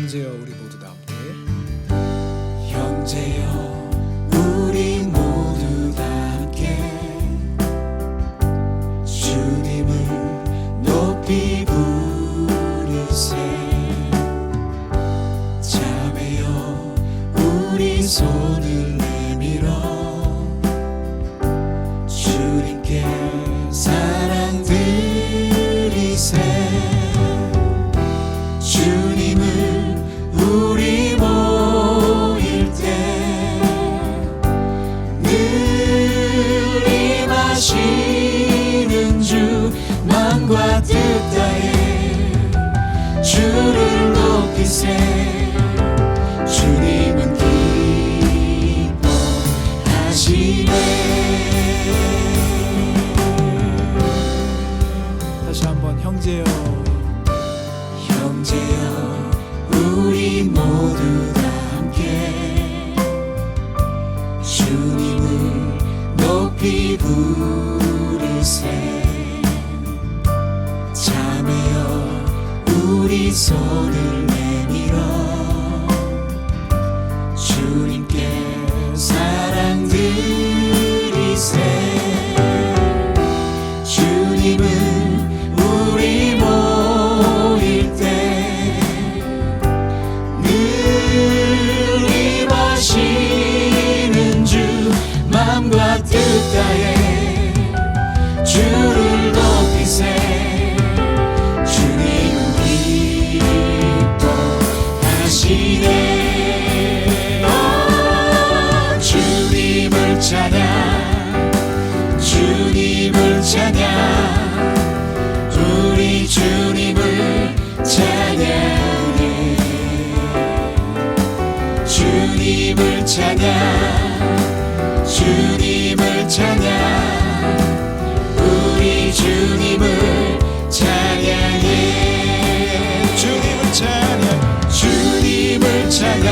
형제여 우리 모두 다 함께 형제여 우리 모두 다 함께 주님을 높이 부르세. 자매여 우리 손을 내밀어 주님께 사랑 드리세. 주님을 우리 모일 때 늘 임하시는 주 마음과 뜻 다해 주를 높이세. 주님은 기뻐하시네. 다시 한번 형제여 형제여 우리 모두 다 함께 주님을 높이 부르세. 자매여 우리 손을 내밀어 주님께 사랑 드리세. 주님은 우리 모일 때 늘 임하시는 주 마음과 뜻 다해 주를 높이세. 주님은 기뻐하시네. 주님을 찬양 주님을 찬양 우리 주님을 찬양해. 주님을 찬양 주님을 찬양 우리 주님을 찬양해. 주님을 찬양 주님을 찬양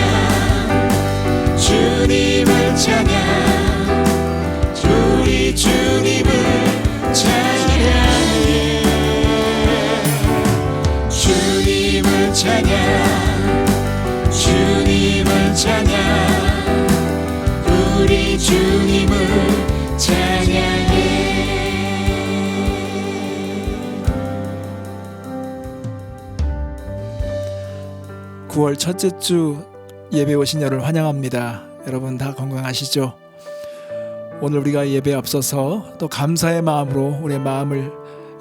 주님을 찬양 우리 주님을 찬양해. 주님을 찬양 주님을 찬양 우리 주님을 찬양해. 9월 첫째 주 예배 오신 여러분을 환영합니다. 여러분 다 건강하시죠? 오늘 우리가 예배에 앞서서 또 감사의 마음으로 우리의 마음을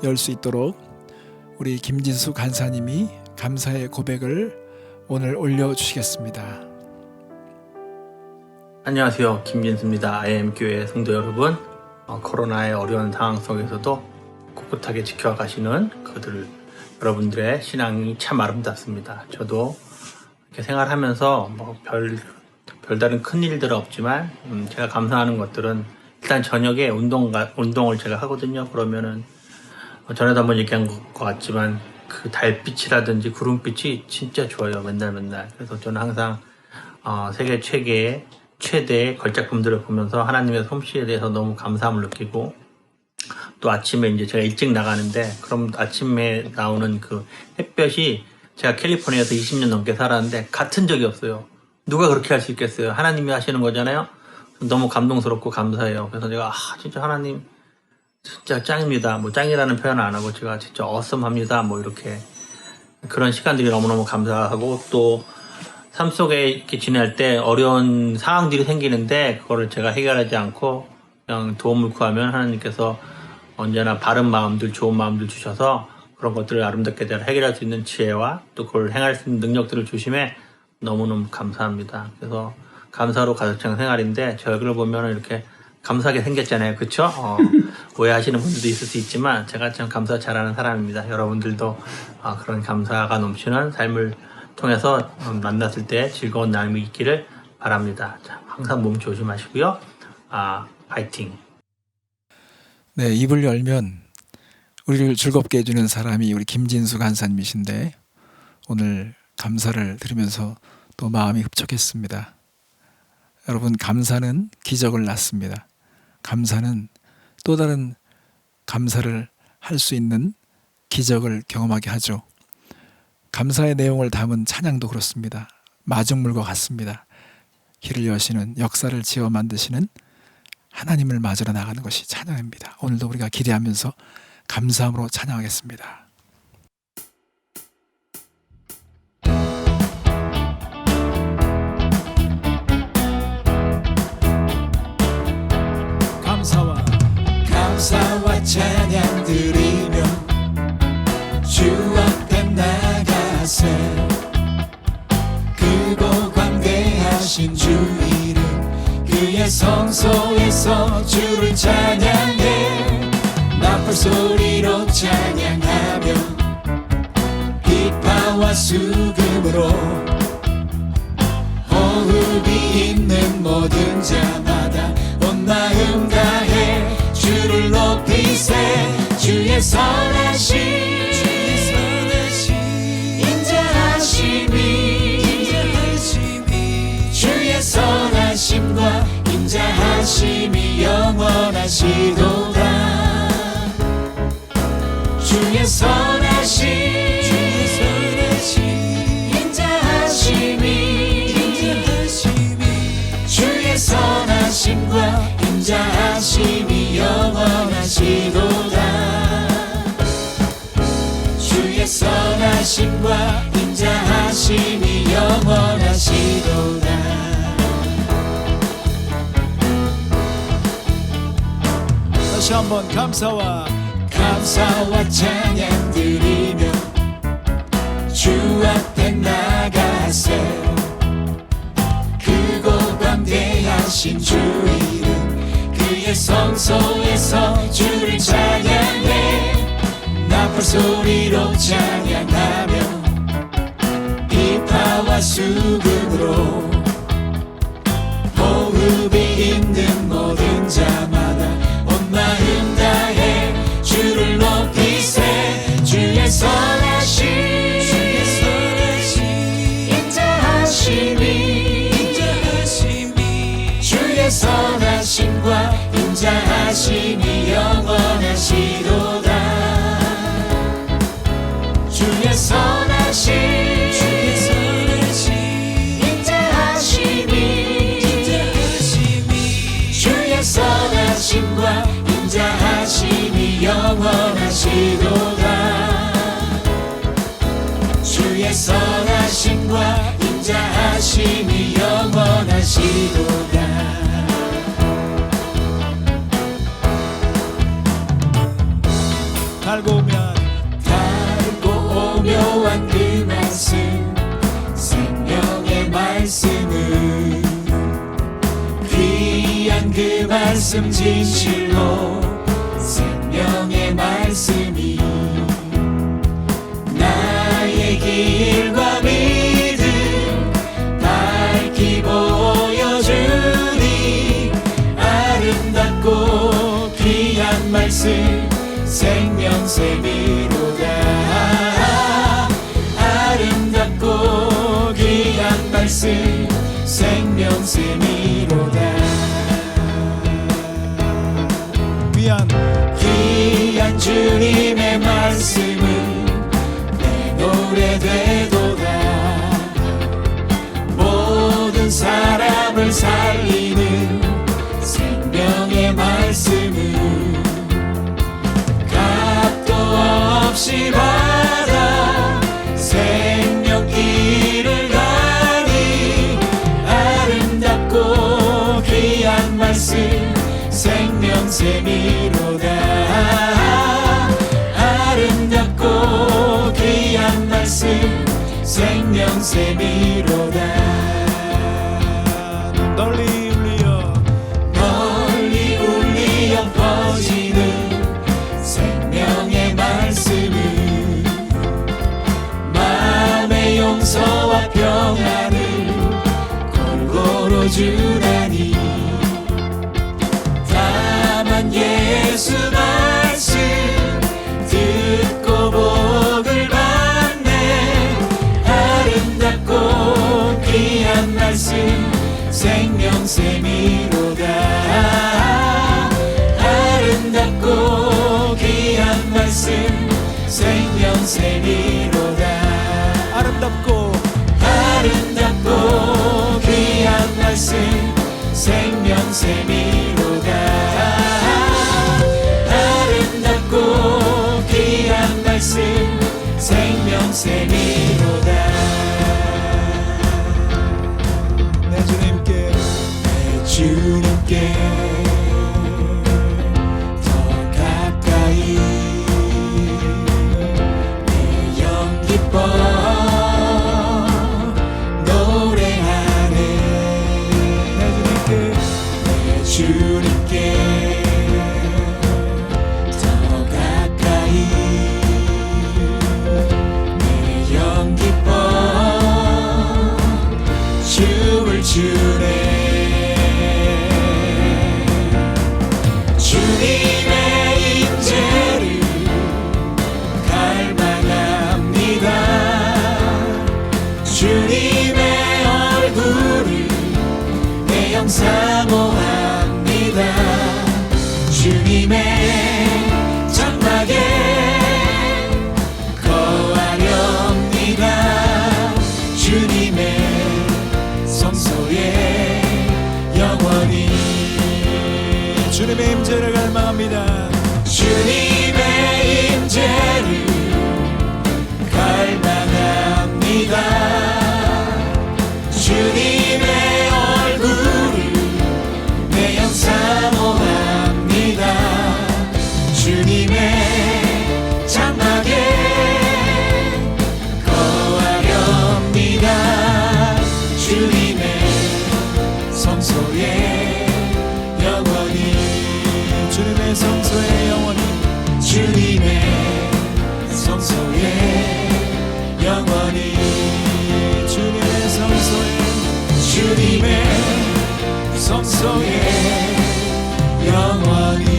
열 수 있도록 우리 김진수 간사님이 감사의 고백을 오늘 올려주시겠습니다. 안녕하세요. 김진수입니다. IM교회 성도 여러분, 코로나의 어려운 상황 속에서도 꿋꿋하게 지켜가시는 여러분들의 신앙이 참 아름답습니다. 저도 이렇게 생활하면서 별다른 큰 일들은 없지만 제가 감사하는 것들은 일단 저녁에 운동을 제가 하거든요. 그러면은 전에도 한번 얘기한 것 같지만 그 달빛이라든지 구름빛이 진짜 좋아요. 맨날. 그래서 저는 항상 세계 최대의 걸작품들을 보면서 하나님의 솜씨에 대해서 너무 감사함을 느끼고, 또 아침에 이제 제가 일찍 나가는데 그럼 아침에 나오는 그 햇볕이, 제가 캘리포니아에서 20년 넘게 살았는데 같은 적이 없어요. 누가 그렇게 할 수 있겠어요? 하나님이 하시는 거잖아요. 너무 감동스럽고 감사해요. 그래서 제가 진짜 하나님 진짜 짱입니다. 뭐 짱이라는 표현은 안 하고 제가 진짜 어썸합니다. 뭐 이렇게 그런 시간들이 너무너무 감사하고, 또 삶 속에 이렇게 지낼 때 어려운 상황들이 생기는데 그거를 제가 해결하지 않고 그냥 도움을 구하면 하나님께서 언제나 바른 마음들, 좋은 마음들 주셔서 그런 것들을 아름답게 잘 해결할 수 있는 지혜와 또 그걸 행할 수 있는 능력들을 주심에 너무너무 감사합니다. 그래서 감사로 가득 찬 생활인데 제 얼굴을 보면 이렇게 감사하게 생겼잖아요. 그쵸? 오해하시는 분들도 있을 수 있지만 제가 참 감사 잘하는 사람입니다. 여러분들도 그런 감사가 넘치는 삶을 통해서 만났을 때 즐거운 날이 있기를 바랍니다. 자, 항상 몸 조심하시고요. 파이팅! 네, 입을 열면 우리를 즐겁게 해주는 사람이 우리 김진수 간사님이신데 오늘 감사를 들으면서 또 마음이 흡족했습니다. 여러분, 감사는 기적을 낳습니다. 감사는 또 다른 감사를 할 수 있는 기적을 경험하게 하죠. 감사의 내용을 담은 찬양도 그렇습니다. 마중물과 같습니다. 길을 여시는, 역사를 지어 만드시는 하나님을 맞으러 나가는 것이 찬양입니다. 오늘도 우리가 기대하면서 감사함으로 찬양하겠습니다. 감사와 찬양 드리며 주 앞에 나가세. 크고 광대하신 주 이름, 그의 성소에서 주를 찬양해. 나팔 소리로 찬양하며 비파와 수금으로 호흡이 있는 모든 자마다 온 마음 다해 주를 높이세. 주의 선하심 인자하심이, 주의 선하심과 인자하심이 영원하시도다. 주의 선하심 인자하심이, 주의 선하심과 인자하심이 영원하시도다. 주의 선하심과 인자하심이 영원하시도다. 다시 한번 감사와 찬양 드리며 주 앞에 나가세. 크고 광대하신 주 이름, 그의 성소에서 주를 찬양해. 나팔 소리로 찬양하며 비파와 수금으로 호흡이 있는 모든 자마다 온 마음 다해 주를 높이세. 주의 선하심 인자하심이, 주의 선하심과 인자하심이 영원하시도다. 주의 선하심 인자하심이, 주의 선하심과 인자하심이 영원하시도다. 주의 선하심과 인자하심이 영원하시도다. 달고 오묘한 그 말씀, 생명의 말씀은 귀한 그 말씀 진실로 생명의 말씀이 나의 길과 믿음 밝히 보여주니. 아름답고 귀한 말씀 생명샘이로다. 아름답고 귀한 말씀 생명샘이로다. 귀한 주님의 말씀은 내 노래 되도다. 모든 사람을 살리는 생명의 말씀은 값도 없이 받아 생명길을 가니. 아름답고 귀한 말씀 생명샘이로다. 아름답고 귀한 말씀 생명샘이로다. 널리 울리어 퍼지는 생명의 말씀은 마음의 용서와 평안을 골고루 주나니. 다만 예수 말씀 듣고 복을 받네. 아름답고 귀한 말씀 생명샘이로다. 아름답고 귀한 말씀 생명샘이로다. 말씀 생명샘이로다. 아름답고 귀한 말씀 생명샘이로다. 내 주님께 내 주님께 더 가까이 내 영 기뻐 노래하네. 내 주님께 더 가까이 내 영 기뻐 춤을 추네. 주님의 임재를 갈망합니다. 주님의 얼굴을 내 영 사모합니다. 주님의 장막에 거하렵니다. 주님의 성소에 영원히. 주님의 임재를 갈망합니다. 주님의 임재를 갈망합니다. 주님의 얼굴을 내 영 사모합니다. 주님의 장막에 거하렵니다. 주님의 성소에 영원히. 주님의 성소에 영원히. 주님의 성소에 영원히. 주님의 성소에 주님의 성소에 영원히.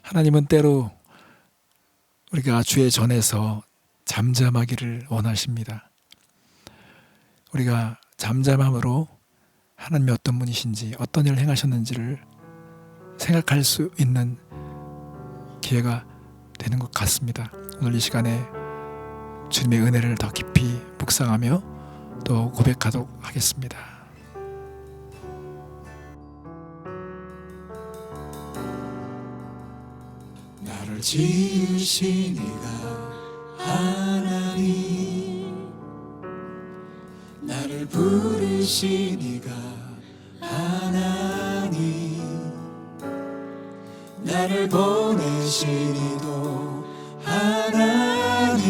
하나님은 때로 우리가 주의 전에서 잠잠하기를 원하십니다. 우리가 잠잠함으로 하나님이 어떤 분이신지, 어떤 일을 행하셨는지를 생각할 수 있는 기회가 되는 것 같습니다. 오늘 이 시간에 주님의 은혜를 더 깊이 묵상하며 또 고백하도록 하겠습니다. 나를 지으신 이가 하나님, 나를 부르신 이가 하나님, 나를 보내신 이도 하나님,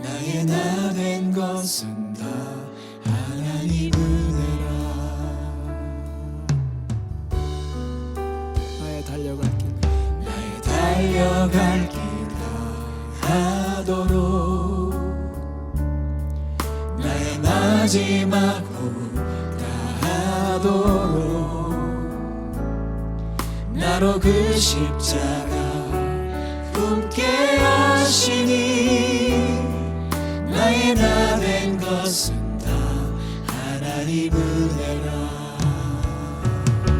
나의 나 된 것은 다 하나님 은혜라. 나의 달려갈 길, 나의 달려갈 길 다하도록, 나의 마지막 호흡 다하도록, 나로 그 십자가 품게 하시니, 나의 나 된 것은 다 하나님 은혜라.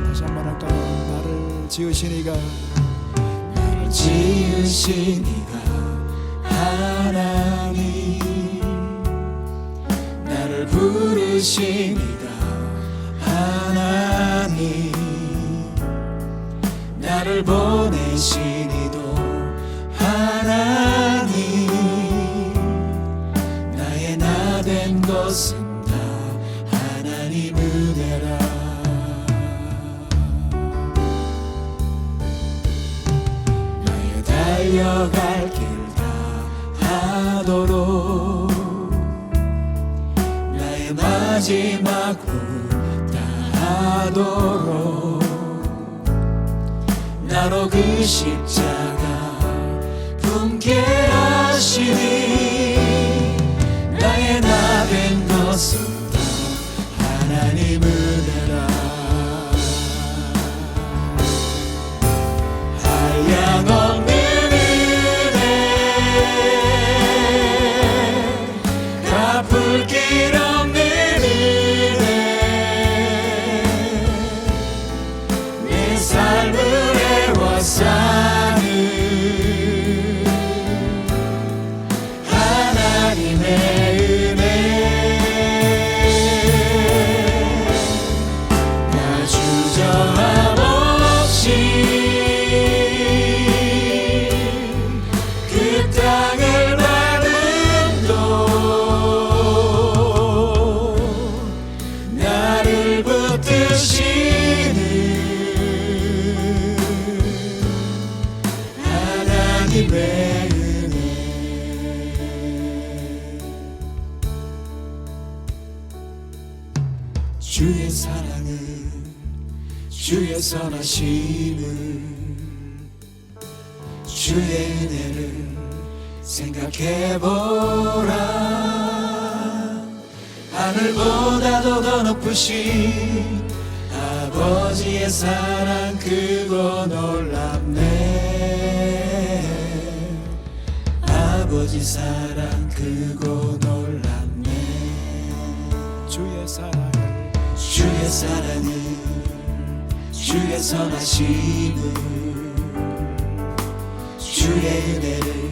다시 한번 할까요? 나를 지으신 이가, 나를 지으신 이가 하나님, 나를 부르신 이가 하나님, 나를 보내신 이도 하나님, 나의 나 된 것은 다 하나님 은혜라. 나의 달려갈 길 다하도록, 나의 마지막 호흡 다하도록, 나로 그 십자가 품게 하시니, 나의 나 된 것은 다 하나님 은혜라. 한량없는 은혜, 갚을 길 없는 은혜, 내 삶을 애워싸 하나님의 은혜 주의 사랑을 주의 선하심을 주의 은혜를 생각해보라 하늘보다도 더 높으신 아버지의 사랑 크고 놀랍네 아버지 사랑 크고 놀랍네 주의 사랑을 주의 사랑을 주의 선하심을 주의 은혜를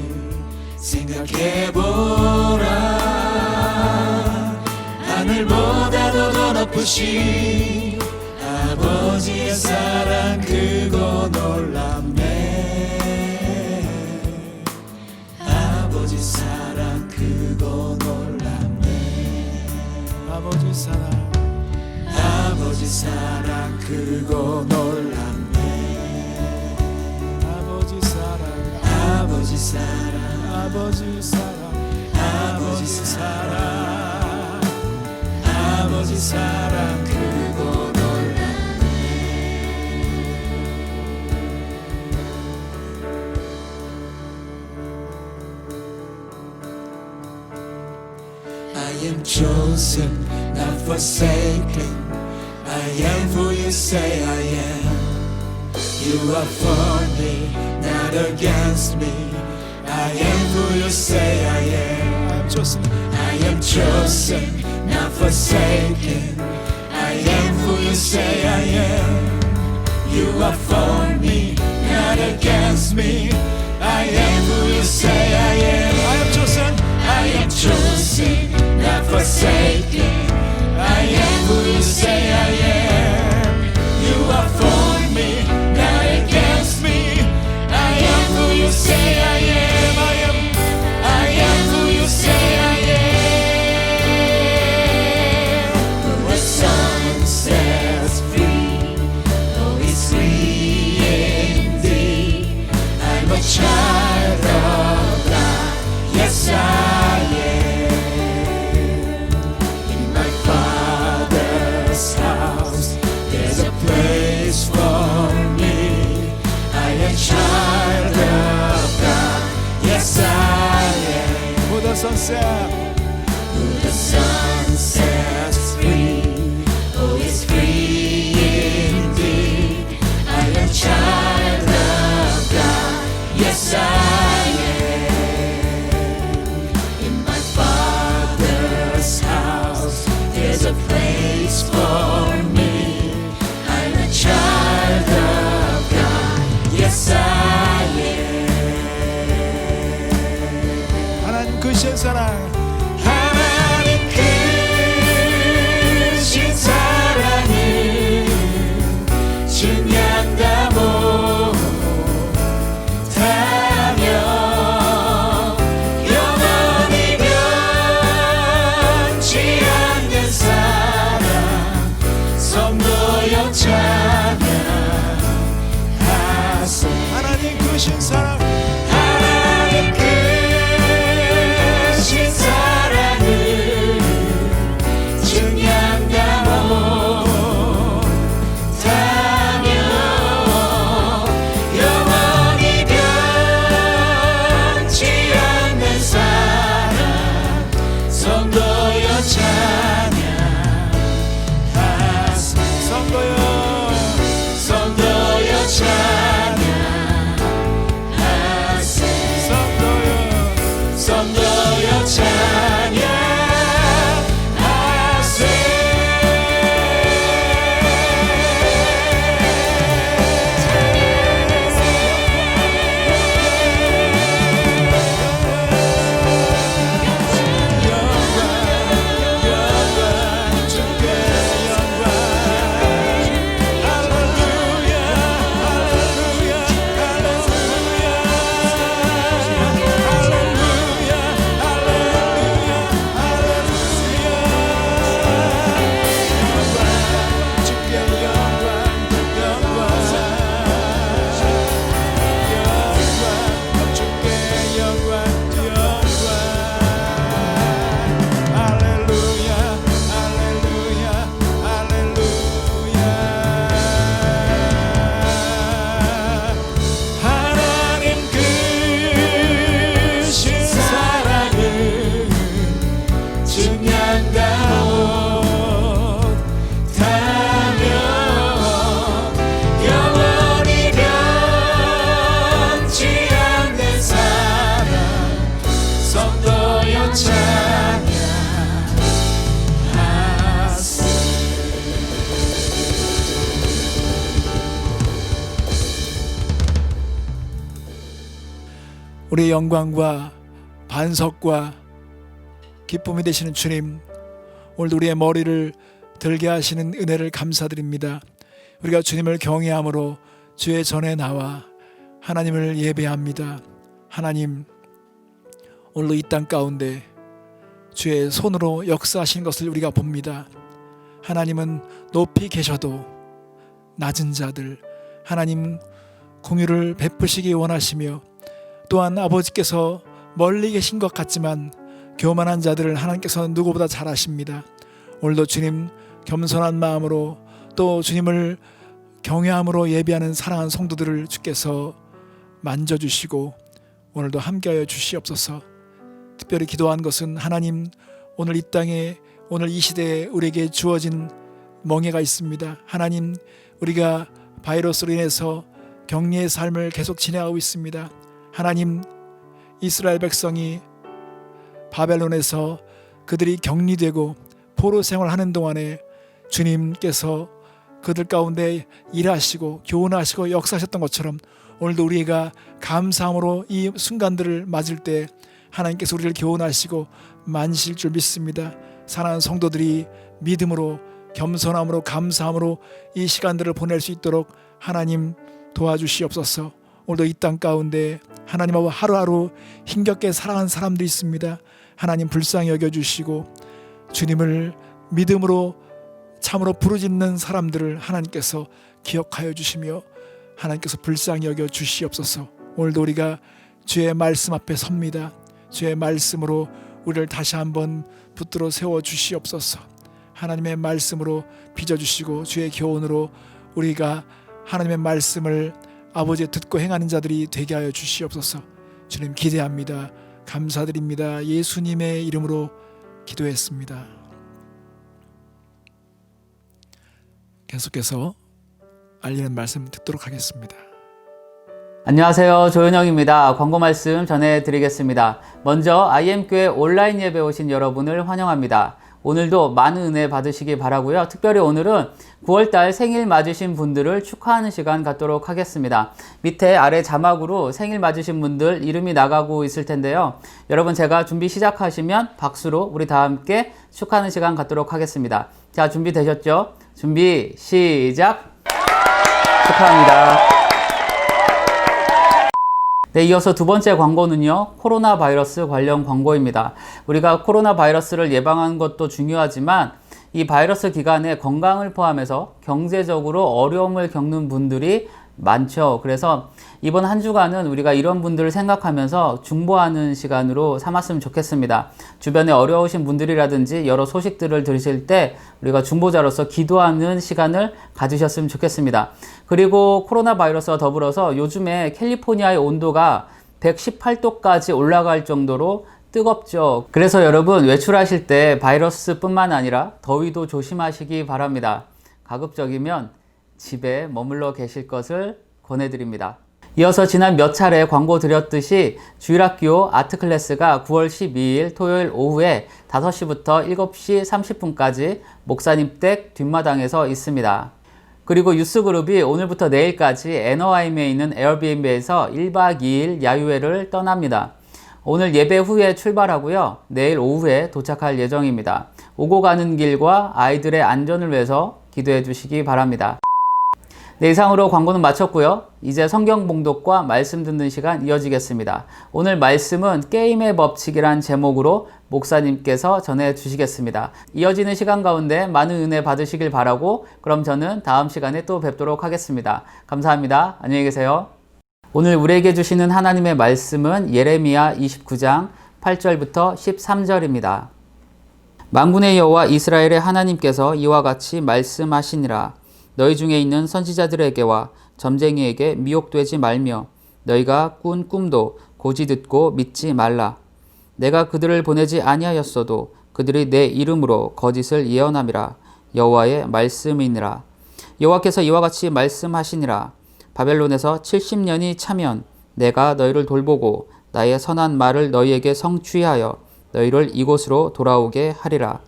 생각해보라 하늘보다도 더 높으신 아버지의 사랑 크고 놀랍네 아버지 사랑 크고 놀랍네 아버지 사랑 아버지 사랑 크고 놀랍네 아버지 사랑 아버지 사랑 아버지 사랑 아버지 사랑 아버지 사랑 크고 놀랍네 I am chosen, not forsaken I am who you say I am You are for me, not against me I am who you say I am I am chosen I am chosen, not forsaken I am who you say I am You are for me, not against me I am who you say I am I am chosen I am chosen, not forsaken I am who you say I am You are for me, not against me I am who you say I am I am who you say I am Who the Son sets free Oh, he's free indeed I'm a child of God Yes, I am In my Father's house There's a place for me I am child of God Yes, I am Who the Son set Who the Son sets free Oh, is free indeed I am child of God Yes, I am In my Father's house There's a place for me I'm a child of God Yes, I am 하나님 크신 사랑 우리의 영광과 반석과 기쁨이 되시는 주님, 오늘도 우리의 머리를 들게 하시는 은혜를 감사드립니다. 우리가 주님을 경외함으로 주의 전에 나와 하나님을 예배합니다. 하나님, 오늘도 이 땅 가운데 주의 손으로 역사하신 것을 우리가 봅니다. 하나님은 높이 계셔도 낮은 자들, 하나님 공유를 베푸시기 원하시며, 또한 아버지께서 멀리 계신 것 같지만 교만한 자들을 하나님께서 누구보다 잘 아십니다. 오늘도 주님 겸손한 마음으로 또 주님을 경외함으로 예배하는 사랑하는 성도들을 주께서 만져주시고 오늘도 함께하여 주시옵소서. 특별히 기도한 것은 하나님, 오늘 이 땅에 오늘 이 시대에 우리에게 주어진 멍해가 있습니다. 하나님, 우리가 바이러스로 인해서 격리의 삶을 계속 지내가고 있습니다. 하나님, 이스라엘 백성이 바벨론에서 그들이 격리되고 포로 생활하는 동안에 주님께서 그들 가운데 일하시고 교훈하시고 역사하셨던 것처럼 오늘도 우리가 감사함으로 이 순간들을 맞을 때 하나님께서 우리를 교훈하시고 만지실 줄 믿습니다. 사랑하는 성도들이 믿음으로 겸손함으로 감사함으로 이 시간들을 보낼 수 있도록 하나님 도와주시옵소서. 오늘도 이 땅 가운데 하나님하고 하루하루 힘겹게 살아가는 사람들이 있습니다. 하나님 불쌍히 여겨주시고 주님을 믿음으로 참으로 부르짖는 사람들을 하나님께서 기억하여 주시며 하나님께서 불쌍히 여겨 주시옵소서. 오늘도 우리가 주의 말씀 앞에 섭니다. 주의 말씀으로 우리를 다시 한번 붙들어 세워 주시옵소서. 하나님의 말씀으로 빚어주시고 주의 교훈으로 우리가 하나님의 말씀을 아버지의 듣고 행하는 자들이 되게 하여 주시옵소서. 주님 기대합니다. 감사드립니다. 예수님의 이름으로 기도했습니다. 계속해서 알리는 말씀 듣도록 하겠습니다. 안녕하세요. 조현영입니다. 광고 말씀 전해드리겠습니다. 먼저 IM교회 온라인 예배 오신 여러분을 환영합니다. 오늘도 많은 은혜 받으시기 바라고요. 특별히 오늘은 9월달 생일 맞으신 분들을 축하하는 시간 갖도록 하겠습니다. 밑에 아래 자막으로 생일 맞으신 분들 이름이 나가고 있을 텐데요. 여러분, 제가 준비 시작하시면 박수로 우리 다 함께 축하하는 시간 갖도록 하겠습니다. 자, 준비되셨죠? 준비 시작! 축하합니다. 네, 이어서 두 번째 광고는요, 코로나 바이러스 관련 광고입니다. 우리가 코로나 바이러스를 예방하는 것도 중요하지만 이 바이러스 기간에 건강을 포함해서 경제적으로 어려움을 겪는 분들이 많죠. 그래서 이번 한 주간은 우리가 이런 분들을 생각하면서 중보하는 시간으로 삼았으면 좋겠습니다. 주변에 어려우신 분들이라든지 여러 소식들을 들으실 때 우리가 중보자로서 기도하는 시간을 가지셨으면 좋겠습니다. 그리고 코로나 바이러스와 더불어서 요즘에 캘리포니아의 온도가 118도까지 올라갈 정도로 뜨겁죠. 그래서 여러분, 외출하실 때 바이러스뿐만 아니라 더위도 조심하시기 바랍니다. 가급적이면 집에 머물러 계실 것을 권해드립니다. 이어서 지난 몇 차례 광고 드렸듯이 주일학교 아트클래스가 9월 12일 토요일 오후에 5시부터 7시 30분까지 목사님 댁 뒷마당에서 있습니다. 그리고 유스그룹이 오늘부터 내일까지 애너하임에 있는 에어비앤비에서 1박 2일 야유회를 떠납니다. 오늘 예배 후에 출발하고요. 내일 오후에 도착할 예정입니다. 오고 가는 길과 아이들의 안전을 위해서 기도해 주시기 바랍니다. 네, 이상으로 광고는 마쳤고요. 이제 성경 봉독과 말씀 듣는 시간 이어지겠습니다. 오늘 말씀은 게임의 법칙이란 제목으로 목사님께서 전해 주시겠습니다. 이어지는 시간 가운데 많은 은혜 받으시길 바라고, 그럼 저는 다음 시간에 또 뵙도록 하겠습니다. 감사합니다. 안녕히 계세요. 오늘 우리에게 주시는 하나님의 말씀은 예레미야 29장 8절부터 13절입니다. 만군의 여호와 이스라엘의 하나님께서 이와 같이 말씀하시니라. 너희 중에 있는 선지자들에게와 점쟁이에게 미혹되지 말며 너희가 꾼 꿈도 고지 듣고 믿지 말라. 내가 그들을 보내지 아니하였어도 그들이 내 이름으로 거짓을 예언함이라. 여호와의 말씀이니라. 여호와께서 이와 같이 말씀하시니라. 바벨론에서 70년이 차면 내가 너희를 돌보고 나의 선한 말을 너희에게 성취하여 너희를 이곳으로 돌아오게 하리라.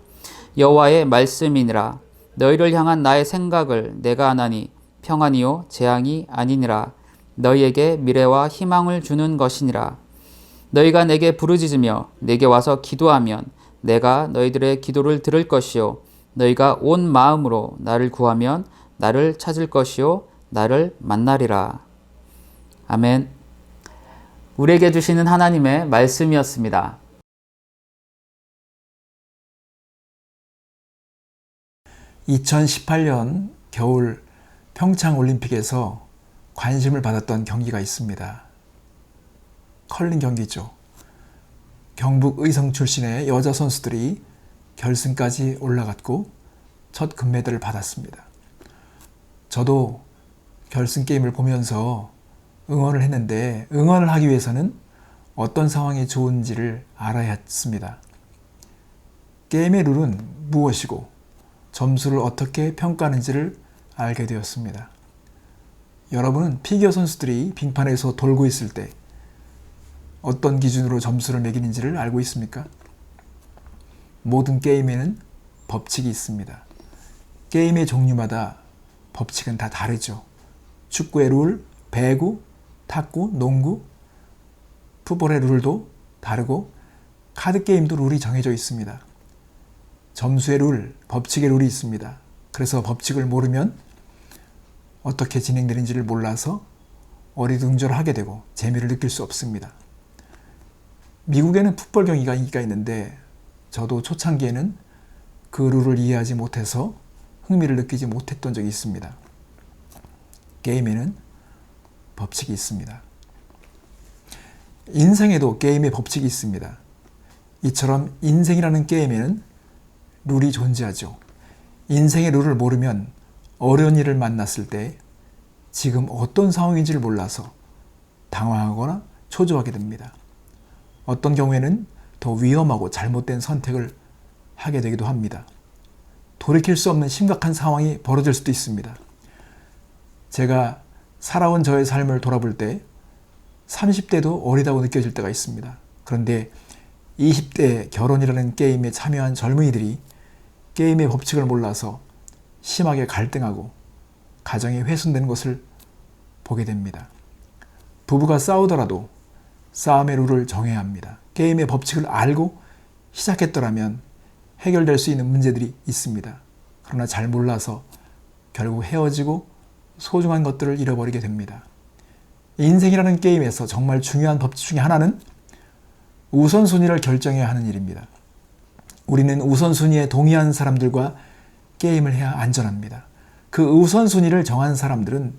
여호와의 말씀이니라. 너희를 향한 나의 생각을 내가 아나니 평안이요 재앙이 아니니라. 너희에게 미래와 희망을 주는 것이니라. 너희가 내게 부르짖으며 내게 와서 기도하면 내가 너희들의 기도를 들을 것이요 너희가 온 마음으로 나를 구하면 나를 찾을 것이요 나를 만나리라. 아멘. 우리에게 주시는 하나님의 말씀이었습니다. 2018년 겨울 평창 올림픽에서 관심을 받았던 경기가 있습니다. 컬링 경기죠. 경북 의성 출신의 여자 선수들이 결승까지 올라갔고 첫 금메달을 받았습니다. 저도 결승 게임을 보면서 응원을 했는데 응원을 하기 위해서는 어떤 상황이 좋은지를 알아야 했습니다. 게임의 룰은 무엇이고 점수를 어떻게 평가하는지를 알게 되었습니다. 여러분은 피겨 선수들이 빙판에서 돌고 있을 때 어떤 기준으로 점수를 매기는지를 알고 있습니까? 모든 게임에는 법칙이 있습니다. 게임의 종류마다 법칙은 다 다르죠. 축구의 룰, 배구, 탁구, 농구, 풋볼의 룰도 다르고 카드 게임도 룰이 정해져 있습니다. 점수의 룰, 법칙의 룰이 있습니다. 그래서 법칙을 모르면 어떻게 진행되는지를 몰라서 어리둥절하게 되고 재미를 느낄 수 없습니다. 미국에는 풋볼 경기가 인기가 있는데 저도 초창기에는 그 룰을 이해하지 못해서 흥미를 느끼지 못했던 적이 있습니다. 게임에는 법칙이 있습니다. 인생에도 게임의 법칙이 있습니다. 이처럼 인생이라는 게임에는 룰이 존재하죠. 인생의 룰을 모르면 어려운 일을 만났을 때 지금 어떤 상황인지를 몰라서 당황하거나 초조하게 됩니다. 어떤 경우에는 더 위험하고 잘못된 선택을 하게 되기도 합니다. 돌이킬 수 없는 심각한 상황이 벌어질 수도 있습니다. 제가 살아온 저의 삶을 돌아볼 때 30대도 어리다고 느껴질 때가 있습니다. 그런데 20대 결혼이라는 게임에 참여한 젊은이들이 게임의 법칙을 몰라서 심하게 갈등하고 가정이 훼손되는 것을 보게 됩니다. 부부가 싸우더라도 싸움의 룰을 정해야 합니다. 게임의 법칙을 알고 시작했더라면 해결될 수 있는 문제들이 있습니다. 그러나 잘 몰라서 결국 헤어지고 소중한 것들을 잃어버리게 됩니다. 인생이라는 게임에서 정말 중요한 법칙 중에 하나는 우선순위를 결정해야 하는 일입니다. 우리는 우선순위에 동의한 사람들과 게임을 해야 안전합니다. 그 우선순위를 정한 사람들은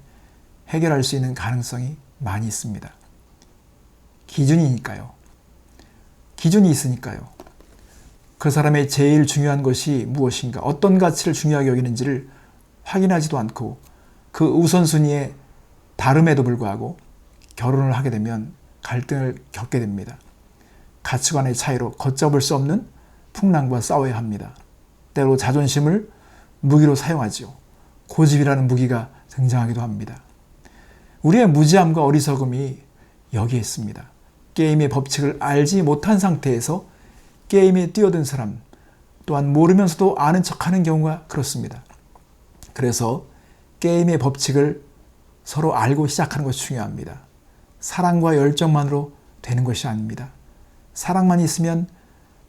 해결할 수 있는 가능성이 많이 있습니다. 기준이니까요. 기준이 있으니까요. 그 사람의 제일 중요한 것이 무엇인가, 어떤 가치를 중요하게 여기는지를 확인하지도 않고 그 우선순위에 다름에도 불구하고 결혼을 하게 되면 갈등을 겪게 됩니다. 가치관의 차이로 걷잡을 수 없는 풍랑과 싸워야 합니다. 때로 자존심을 무기로 사용하지요. 고집이라는 무기가 등장하기도 합니다. 우리의 무지함과 어리석음이 여기에 있습니다. 게임의 법칙을 알지 못한 상태에서 게임에 뛰어든 사람, 또한 모르면서도 아는 척하는 경우가 그렇습니다. 그래서 게임의 법칙을 서로 알고 시작하는 것이 중요합니다. 사랑과 열정만으로 되는 것이 아닙니다. 사랑만 있으면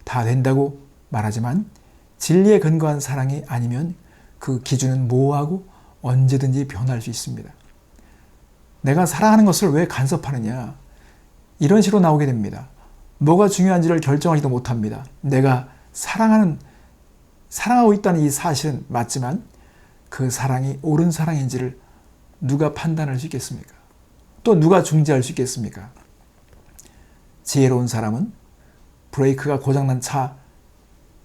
다 된다고 말하지만 진리에 근거한 사랑이 아니면 그 기준은 모호하고 언제든지 변할 수 있습니다. 내가 사랑하는 것을 왜 간섭하느냐, 이런 식으로 나오게 됩니다. 뭐가 중요한지를 결정하지도 못합니다. 내가 사랑하고 있다는 이 사실은 맞지만 그 사랑이 옳은 사랑인지를 누가 판단할 수 있겠습니까? 또 누가 중재할 수 있겠습니까? 지혜로운 사람은 브레이크가 고장난 차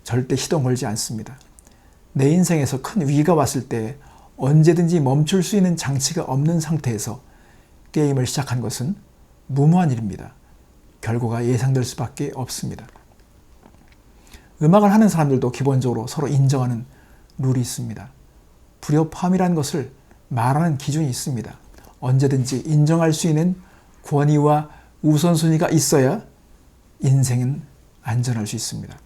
절대 시동 걸지 않습니다. 내 인생에서 큰 위기가 왔을 때 언제든지 멈출 수 있는 장치가 없는 상태에서 게임을 시작한 것은 무모한 일입니다. 결과가 예상될 수밖에 없습니다. 음악을 하는 사람들도 기본적으로 서로 인정하는 룰이 있습니다. 불협화음이라는 것을 말하는 기준이 있습니다. 언제든지 인정할 수 있는 권위와 우선순위가 있어야 인생은 안전할 수 있습니다.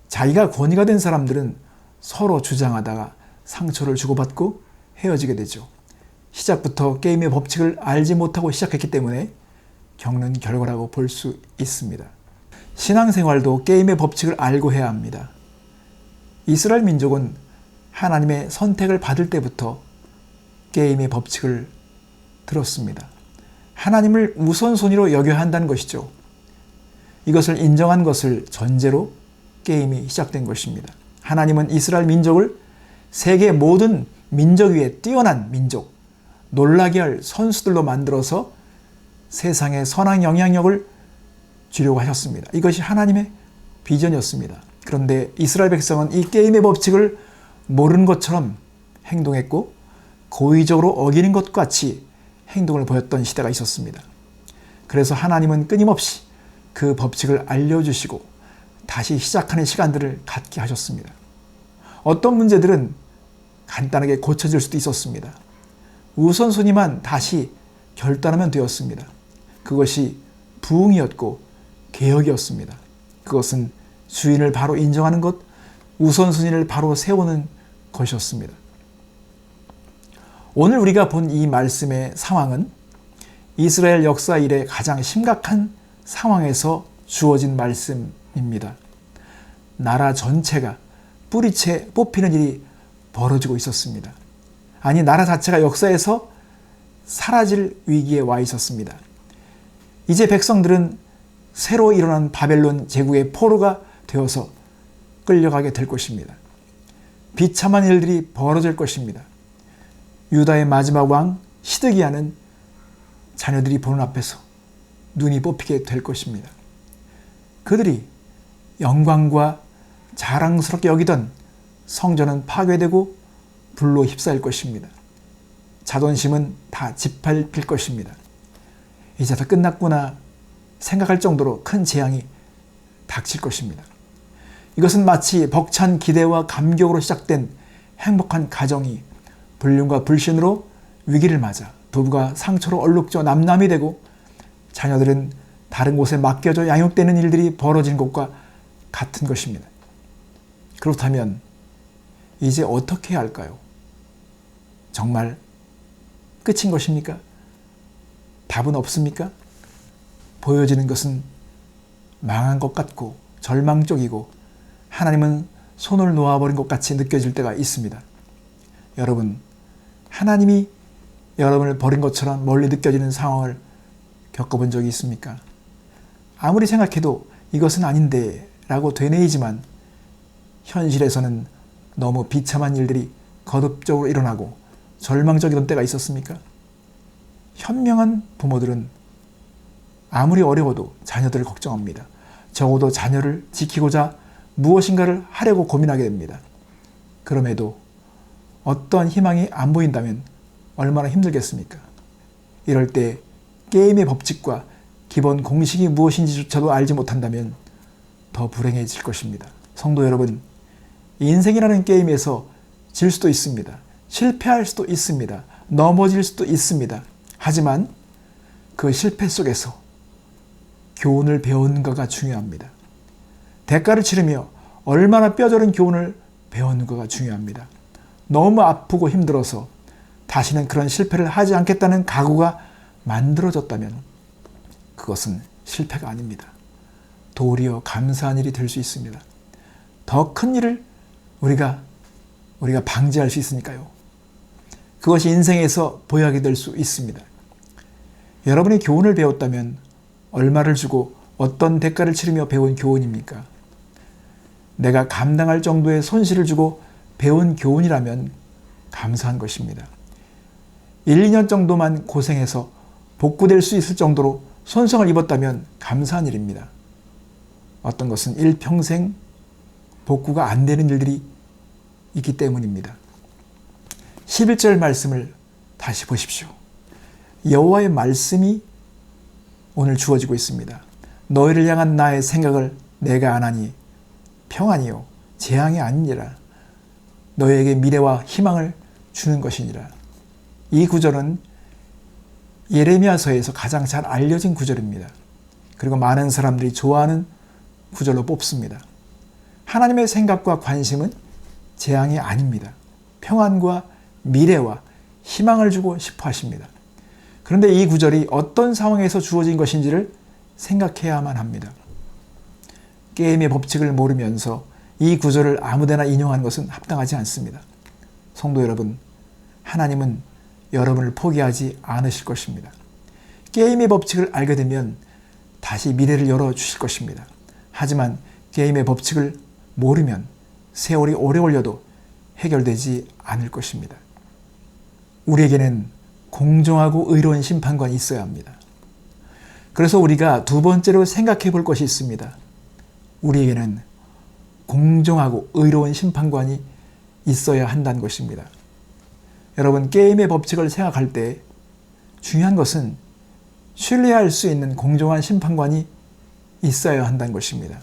자기가 권위가 된 사람들은 서로 주장하다가 상처를 주고받고 헤어지게 되죠. 시작부터 게임의 법칙을 알지 못하고 시작했기 때문에 겪는 결과라고 볼 수 있습니다. 신앙생활도 게임의 법칙을 알고 해야 합니다. 이스라엘 민족은 하나님의 선택을 받을 때부터 게임의 법칙을 들었습니다. 하나님을 우선순위로 여겨야 한다는 것이죠. 이것을 인정한 것을 전제로 게임이 시작된 것입니다. 하나님은 이스라엘 민족을 세계 모든 민족 위에 뛰어난 민족, 놀라게 할 선수들로 만들어서 세상에 선한 영향력을 주려고 하셨습니다. 이것이 하나님의 비전이었습니다. 그런데 이스라엘 백성은 이 게임의 법칙을 모르는 것처럼 행동했고 고의적으로 어기는 것 같이 행동을 보였던 시대가 있었습니다. 그래서 하나님은 끊임없이 그 법칙을 알려주시고 다시 시작하는 시간들을 갖게 하셨습니다. 어떤 문제들은 간단하게 고쳐질 수도 있었습니다. 우선순위만 다시 결단하면 되었습니다. 그것이 부흥이었고 개혁이었습니다. 그것은 주인을 바로 인정하는 것, 우선순위를 바로 세우는 것이었습니다. 오늘 우리가 본 이 말씀의 상황은 이스라엘 역사 이래 가장 심각한 상황에서 주어진 말씀입니다. 나라 전체가 뿌리채 뽑히는 일이 벌어지고 있었습니다. 아니, 나라 자체가 역사에서 사라질 위기에 와 있었습니다. 이제 백성들은 새로 일어난 바벨론 제국의 포로가 되어서 끌려가게 될 것입니다. 비참한 일들이 벌어질 것입니다. 유다의 마지막 왕 시드기야는 자녀들이 보는 앞에서 눈이 뽑히게 될 것입니다. 그들이 영광과 자랑스럽게 여기던 성전은 파괴되고 불로 휩싸일 것입니다. 자존심은 다 짓밟힐 것입니다. 이제 다 끝났구나 생각할 정도로 큰 재앙이 닥칠 것입니다. 이것은 마치 벅찬 기대와 감격으로 시작된 행복한 가정이 불륜과 불신으로 위기를 맞아 부부가 상처로 얼룩져 남남이 되고 자녀들은 다른 곳에 맡겨져 양육되는 일들이 벌어진 것과 같은 것입니다. 그렇다면 이제 어떻게 해야 할까요? 정말 끝인 것입니까? 답은 없습니까? 보여지는 것은 망한 것 같고 절망적이고 하나님은 손을 놓아버린 것 같이 느껴질 때가 있습니다. 여러분, 하나님이 여러분을 버린 것처럼 멀리 느껴지는 상황을 겪어본 적이 있습니까? 아무리 생각해도 이것은 아닌데 라고 되뇌이지만 현실에서는 너무 비참한 일들이 거듭적으로 일어나고 절망적이던 때가 있었습니까? 현명한 부모들은 아무리 어려워도 자녀들을 걱정합니다. 적어도 자녀를 지키고자 무엇인가를 하려고 고민하게 됩니다. 그럼에도 어떤 희망이 안 보인다면 얼마나 힘들겠습니까? 이럴 때 게임의 법칙과 기본 공식이 무엇인지조차도 알지 못한다면 더 불행해질 것입니다. 성도 여러분, 인생이라는 게임에서 질 수도 있습니다. 실패할 수도 있습니다. 넘어질 수도 있습니다. 하지만 그 실패 속에서 교훈을 배우는가가 중요합니다. 대가를 치르며 얼마나 뼈저린 교훈을 배우는가가 중요합니다. 너무 아프고 힘들어서 다시는 그런 실패를 하지 않겠다는 각오가 만들어졌다면 그것은 실패가 아닙니다. 도리어 감사한 일이 될 수 있습니다. 더 큰 일을 우리가 방지할 수 있으니까요. 그것이 인생에서 보여하게 될 수 있습니다. 여러분이 교훈을 배웠다면 얼마를 주고 어떤 대가를 치르며 배운 교훈입니까? 내가 감당할 정도의 손실을 주고 배운 교훈이라면 감사한 것입니다. 1, 2년 정도만 고생해서 복구될 수 있을 정도로 손상을 입었다면 감사한 일입니다. 어떤 것은 일평생 복구가 안 되는 일들이 있기 때문입니다. 11절 말씀을 다시 보십시오. 여호와의 말씀이 오늘 주어지고 있습니다. 너희를 향한 나의 생각을 내가 아나니 평안이요 재앙이 아니니라. 너희에게 미래와 희망을 주는 것이니라. 이 구절은 예레미야서에서 가장 잘 알려진 구절입니다. 그리고 많은 사람들이 좋아하는 구절로 뽑습니다. 하나님의 생각과 관심은 재앙이 아닙니다. 평안과 미래와 희망을 주고 싶어 하십니다. 그런데 이 구절이 어떤 상황에서 주어진 것인지를 생각해야만 합니다. 게임의 법칙을 모르면서 이 구절을 아무데나 인용하는 것은 합당하지 않습니다. 성도 여러분, 하나님은 여러분을 포기하지 않으실 것입니다. 게임의 법칙을 알게 되면 다시 미래를 열어주실 것입니다. 하지만 게임의 법칙을 모르면 세월이 오래 걸려도 해결되지 않을 것입니다. 우리에게는 공정하고 의로운 심판관이 있어야 합니다. 그래서 우리가 두 번째로 생각해 볼 것이 있습니다. 우리에게는 공정하고 의로운 심판관이 있어야 한다는 것입니다. 여러분, 게임의 법칙을 생각할 때 중요한 것은 신뢰할 수 있는 공정한 심판관이 있어야 한다는 것입니다.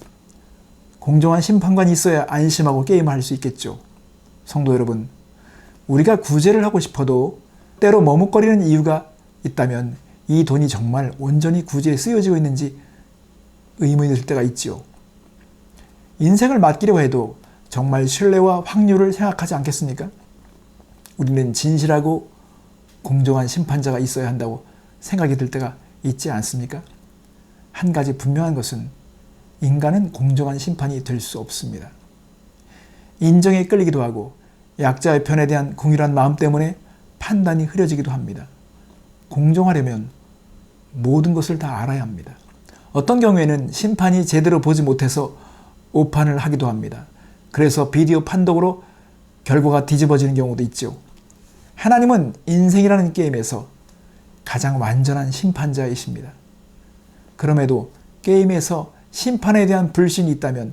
공정한 심판관이 있어야 안심하고 게임을 할 수 있겠죠. 성도 여러분, 우리가 구제를 하고 싶어도 때로 머뭇거리는 이유가 있다면 이 돈이 정말 온전히 구제에 쓰여지고 있는지 의문이 들 때가 있죠. 인생을 맡기려고 해도 정말 신뢰와 확률을 생각하지 않겠습니까? 우리는 진실하고 공정한 심판자가 있어야 한다고 생각이 들 때가 있지 않습니까? 한 가지 분명한 것은 인간은 공정한 심판이 될 수 없습니다. 인정에 끌리기도 하고 약자의 편에 대한 공일한 마음 때문에 판단이 흐려지기도 합니다. 공정하려면 모든 것을 다 알아야 합니다. 어떤 경우에는 심판이 제대로 보지 못해서 오판을 하기도 합니다. 그래서 비디오 판독으로 결과가 뒤집어지는 경우도 있죠. 하나님은 인생이라는 게임에서 가장 완전한 심판자이십니다. 그럼에도 게임에서 심판에 대한 불신이 있다면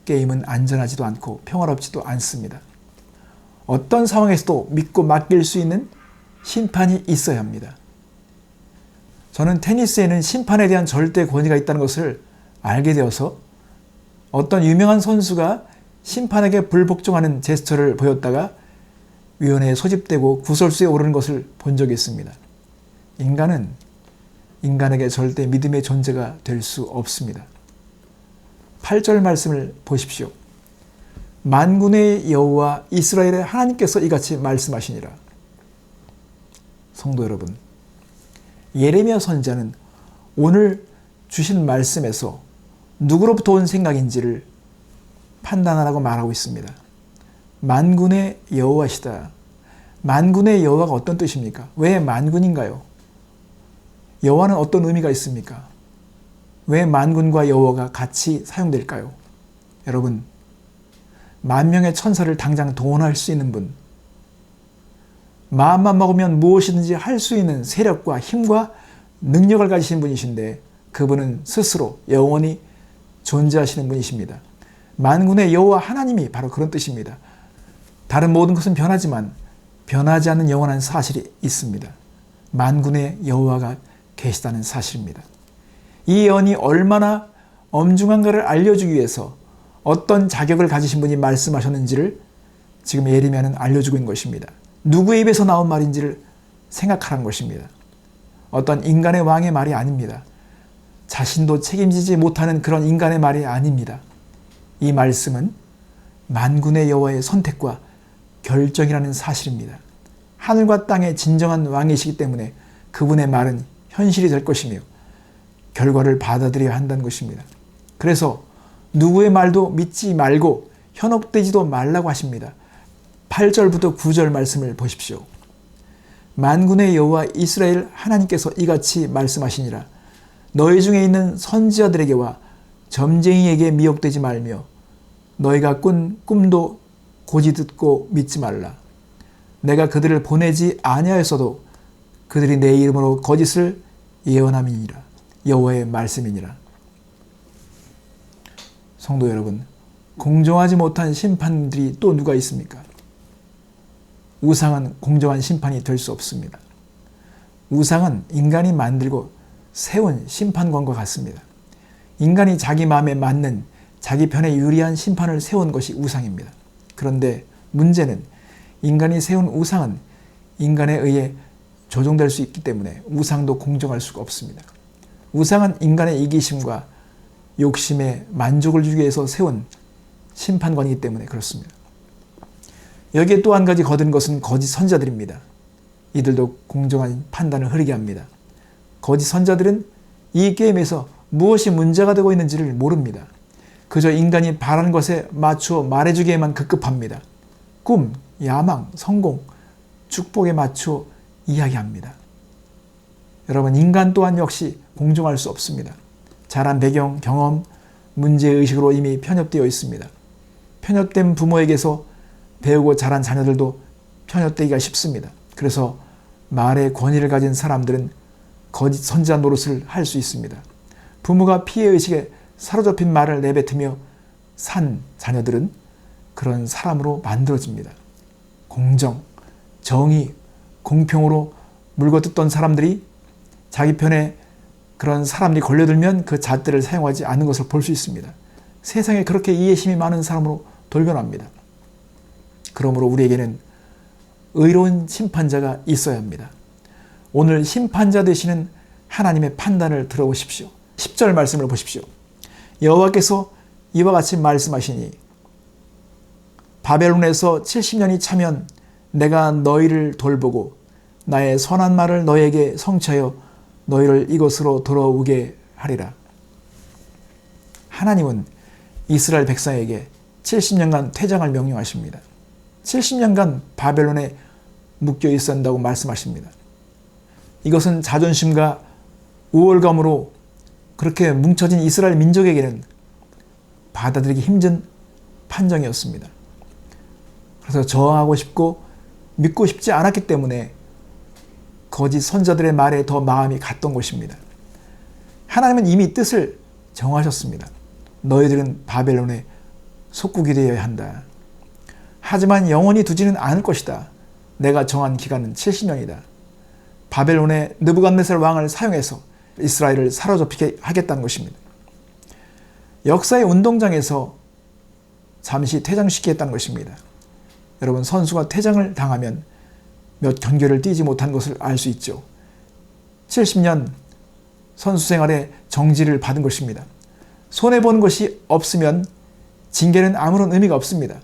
게임은 안전하지도 않고 평화롭지도 않습니다. 어떤 상황에서도 믿고 맡길 수 있는 심판이 있어야 합니다. 저는 테니스에는 심판에 대한 절대 권위가 있다는 것을 알게 되어서 어떤 유명한 선수가 심판에게 불복종하는 제스처를 보였다가 위원회에 소집되고 구설수에 오르는 것을 본 적이 있습니다. 인간은 인간에게 절대 믿음의 존재가 될 수 없습니다. 8절 말씀을 보십시오. 만군의 여호와 이스라엘의 하나님께서 이같이 말씀하시니라. 성도 여러분, 예레미야 선지자는 오늘 주신 말씀에서 누구로부터 온 생각인지를 판단하라고 말하고 있습니다. 만군의 여호와시다. 만군의 여호와가 어떤 뜻입니까? 왜 만군인가요? 여호와는 어떤 의미가 있습니까? 왜 만군과 여호와가 같이 사용될까요? 여러분, 만명의 천사를 당장 동원할 수 있는 분, 마음만 먹으면 무엇이든지 할 수 있는 세력과 힘과 능력을 가지신 분이신데 그분은 스스로 영원히 존재하시는 분이십니다. 만군의 여호와 하나님이 바로 그런 뜻입니다. 다른 모든 것은 변하지만 변하지 않는 영원한 사실이 있습니다. 만군의 여호와가 계시다는 사실입니다. 이 예언이 얼마나 엄중한가를 알려주기 위해서 어떤 자격을 가지신 분이 말씀하셨는지를 지금 예레미야는 알려주고 있는 것입니다. 누구의 입에서 나온 말인지를 생각하라는 것입니다. 어떤 인간의 왕의 말이 아닙니다. 자신도 책임지지 못하는 그런 인간의 말이 아닙니다. 이 말씀은 만군의 여호와의 선택과 결정이라는 사실입니다. 하늘과 땅의 진정한 왕이시기 때문에 그분의 말은 현실이 될 것이며 결과를 받아들여야 한다는 것입니다. 그래서 누구의 말도 믿지 말고 현혹되지도 말라고 하십니다. 8절부터 9절 말씀을 보십시오. 만군의 여호와 이스라엘 하나님께서 이같이 말씀하시니라. 너희 중에 있는 선지자들에게와 점쟁이에게 미혹되지 말며 너희가 꾼 꿈도 고지 듣고 믿지 말라. 내가 그들을 보내지 아니하였어도 그들이 내 이름으로 거짓을 예언함이니라. 여호와의 말씀이니라. 성도 여러분, 공정하지 못한 심판들이 또 누가 있습니까? 우상은 공정한 심판이 될 수 없습니다. 우상은 인간이 만들고 세운 심판관과 같습니다. 인간이 자기 마음에 맞는 자기 편에 유리한 심판을 세운 것이 우상입니다. 그런데 문제는 인간이 세운 우상은 인간에 의해 조종될 수 있기 때문에 우상도 공정할 수가 없습니다. 우상은 인간의 이기심과 욕심에 만족을 주기 위해서 세운 심판관이기 때문에 그렇습니다. 여기에 또 한 가지 거드는 것은 거짓 선지자들입니다. 이들도 공정한 판단을 흐리게 합니다. 거짓 선자들은 이 게임에서 무엇이 문제가 되고 있는지를 모릅니다. 그저 인간이 바라는 것에 맞추어 말해주기에만 급급합니다. 꿈, 야망, 성공, 축복에 맞추어 이야기합니다. 여러분, 인간 또한 역시 공정할 수 없습니다. 자란 배경, 경험, 문제의식으로 이미 편협되어 있습니다. 편협된 부모에게서 배우고 자란 자녀들도 편협되기가 쉽습니다. 그래서 말의 권위를 가진 사람들은 거짓 선지자 노릇을 할 수 있습니다. 부모가 피해의식에 사로잡힌 말을 내뱉으며 산 자녀들은 그런 사람으로 만들어집니다. 공정, 정의, 공평으로 물거뜯던 사람들이 자기 편에 그런 사람들이 걸려들면 그 잣대를 사용하지 않는 것을 볼 수 있습니다. 세상에 그렇게 이해심이 많은 사람으로 돌변합니다. 그러므로 우리에게는 의로운 심판자가 있어야 합니다. 오늘 심판자 되시는 하나님의 판단을 들어보십시오. 10절 말씀을 보십시오. 여호와께서 이와 같이 말씀하시니 바벨론에서 70년이 차면 내가 너희를 돌보고 나의 선한 말을 너희에게 성취하여 너희를 이곳으로 돌아오게 하리라. 하나님은 이스라엘 백성에게 70년간 퇴장을 명령하십니다. 70년간 바벨론에 묶여 있어야 한다고 말씀하십니다. 이것은 자존심과 우월감으로 그렇게 뭉쳐진 이스라엘 민족에게는 받아들이기 힘든 판정이었습니다. 그래서 저항하고 싶고 믿고 싶지 않았기 때문에 거짓 선자들의 말에 더 마음이 갔던 것입니다. 하나님은 이미 뜻을 정하셨습니다. 너희들은 바벨론의 속국이 되어야 한다. 하지만 영원히 두지는 않을 것이다. 내가 정한 기간은 70년이다. 바벨론의 느부갓네살 왕을 사용해서 이스라엘을 사로잡히게 하겠다는 것입니다. 역사의 운동장에서 잠시 퇴장시키겠다는 것입니다. 여러분, 선수가 퇴장을 당하면 몇 경기를 뛰지 못한 것을 알 수 있죠. 70년 선수 생활에 정지를 받은 것입니다. 손해보는 것이 없으면 징계는 아무런 의미가 없습니다.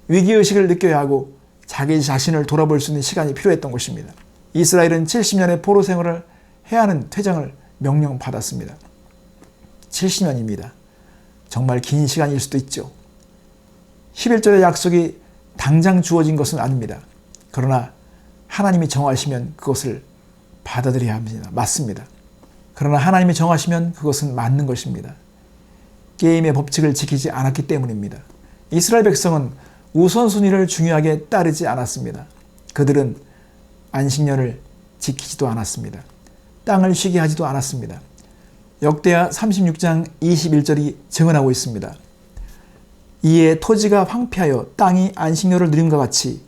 위기의식을 느껴야 하고 자기 자신을 돌아볼 수 있는 시간이 필요했던 것입니다. 이스라엘은 70년의 포로 생활을 해야 하는 퇴장을 명령받았습니다. 70년입니다. 정말 긴 시간일 수도 있죠. 11절의 약속이 당장 주어진 것은 아닙니다. 그러나 하나님이 정하시면 그것을 받아들여야 합니다. 맞습니다. 그러나 하나님이 정하시면 그것은 맞는 것입니다. 게임의 법칙을 지키지 않았기 때문입니다. 이스라엘 백성은 우선순위를 중요하게 따르지 않았습니다. 그들은 안식년을 지키지도 않았습니다. 땅을 쉬게 하지도 않았습니다. 역대하 36장 21절이 증언하고 있습니다. 이에 토지가 황폐하여 땅이 안식년을 누림과 같이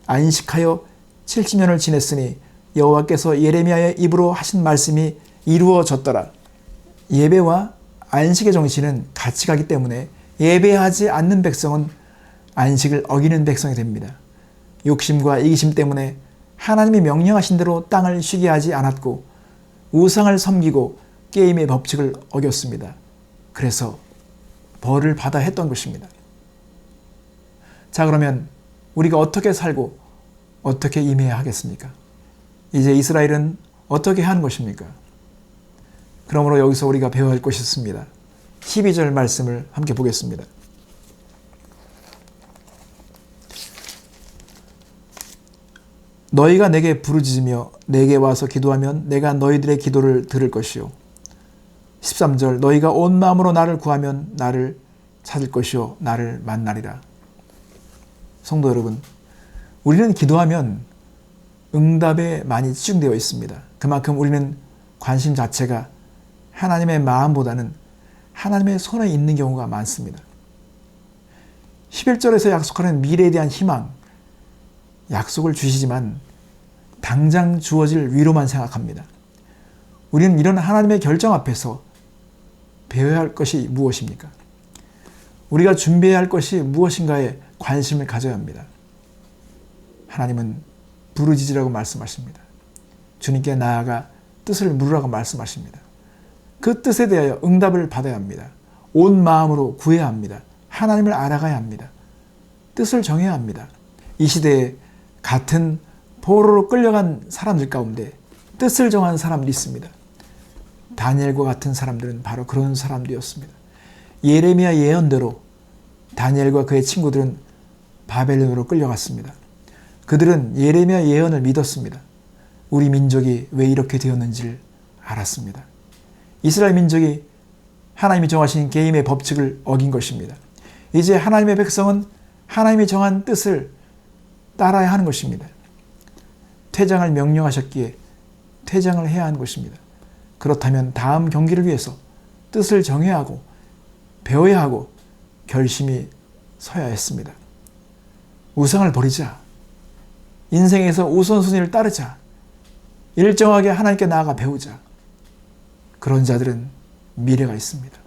안식하여 70년을 지냈으니 여호와께서 예레미야의 입으로 하신 말씀이 이루어졌더라. 예배와 안식의 정신은 같이 가기 때문에 예배하지 않는 백성은 안식을 어기는 백성이 됩니다. 욕심과 이기심 때문에 하나님이 명령하신 대로 땅을 쉬게 하지 않았고 우상을 섬기고 게임의 법칙을 어겼습니다. 그래서 벌을 받아야 했던 것입니다. 자, 그러면 우리가 어떻게 살고 어떻게 임해야 하겠습니까? 이제 이스라엘은 어떻게 하는 것입니까? 그러므로 여기서 우리가 배워야 할 것이 있습니다. 12절 말씀을 함께 보겠습니다. 너희가 내게 부르짖으며 내게 와서 기도하면 내가 너희들의 기도를 들을 것이요. 13절 너희가 온 마음으로 나를 구하면 나를 찾을 것이요 나를 만나리라. 성도 여러분, 우리는 기도하면 응답에 많이 집중되어 있습니다. 그만큼 우리는 관심 자체가 하나님의 마음보다는 하나님의 손에 있는 경우가 많습니다. 11절에서 약속하는 미래에 대한 희망, 약속을 주시지만 당장 주어질 위로만 생각합니다. 우리는 이런 하나님의 결정 앞에서 배워야 할 것이 무엇입니까? 우리가 준비해야 할 것이 무엇인가에 관심을 가져야 합니다. 하나님은 부르짖으라고 말씀하십니다. 주님께 나아가 뜻을 물으라고 말씀하십니다. 그 뜻에 대하여 응답을 받아야 합니다. 온 마음으로 구해야 합니다. 하나님을 알아가야 합니다. 뜻을 정해야 합니다. 이 시대에 같은 포로로 끌려간 사람들 가운데 뜻을 정한 사람들이 있습니다. 다니엘과 같은 사람들은 바로 그런 사람들이었습니다. 예레미야 예언대로 다니엘과 그의 친구들은 바벨론으로 끌려갔습니다. 그들은 예레미야 예언을 믿었습니다. 우리 민족이 왜 이렇게 되었는지를 알았습니다. 이스라엘 민족이 하나님이 정하신 계임의 법칙을 어긴 것입니다. 이제 하나님의 백성은 하나님이 정한 뜻을 따라야 하는 것입니다. 퇴장을 명령하셨기에 퇴장을 해야 하는 것입니다. 그렇다면 다음 경기를 위해서 뜻을 정해야 하고 배워야 하고 결심이 서야 했습니다. 우상을 버리자. 인생에서 우선순위를 따르자. 일정하게 하나님께 나아가 배우자. 그런 자들은 미래가 있습니다.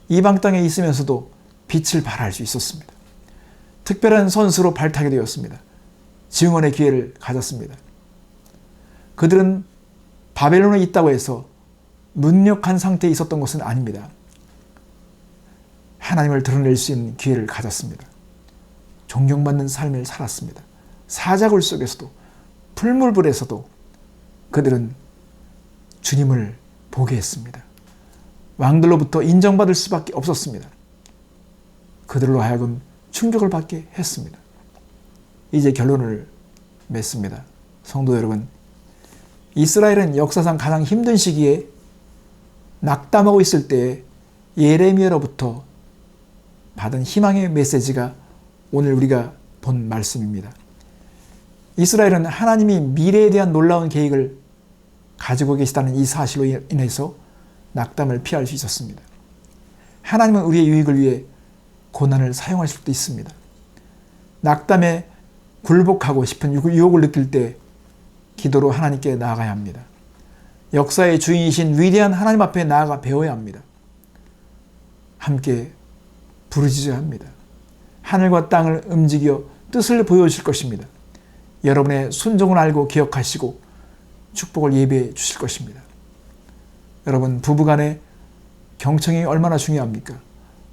이방 땅에 있으면서도 빛을 발할 수 있었습니다. 특별한 선수로 발탁이 되었습니다. 증언의 기회를 가졌습니다. 그들은 바벨론에 있다고 해서 무력한 상태에 있었던 것은 아닙니다. 하나님을 드러낼 수 있는 기회를 가졌습니다. 존경받는 삶을 살았습니다. 사자굴 속에서도 풀물불에서도 그들은 주님을 보게 했습니다. 왕들로부터 인정받을 수밖에 없었습니다. 그들로 하여금 충격을 받게 했습니다. 이제 결론을 맺습니다. 성도 여러분, 이스라엘은 역사상 가장 힘든 시기에 낙담하고 있을 때에 예레미야로부터 받은 희망의 메시지가 오늘 우리가 본 말씀입니다. 이스라엘은 하나님이 미래에 대한 놀라운 계획을 가지고 계시다는 이 사실로 인해서 낙담을 피할 수 있었습니다. 하나님은 우리의 유익을 위해 고난을 사용하실 수도 있습니다. 낙담에 굴복하고 싶은 유혹을 느낄 때 기도로 하나님께 나아가야 합니다. 역사의 주인이신 위대한 하나님 앞에 나아가 배워야 합니다. 함께 부르짖어야 합니다. 하늘과 땅을 움직여 뜻을 보여주실 것입니다. 여러분의 순종을 알고 기억하시고 축복을 예배해 주실 것입니다. 여러분, 부부간의 경청이 얼마나 중요합니까?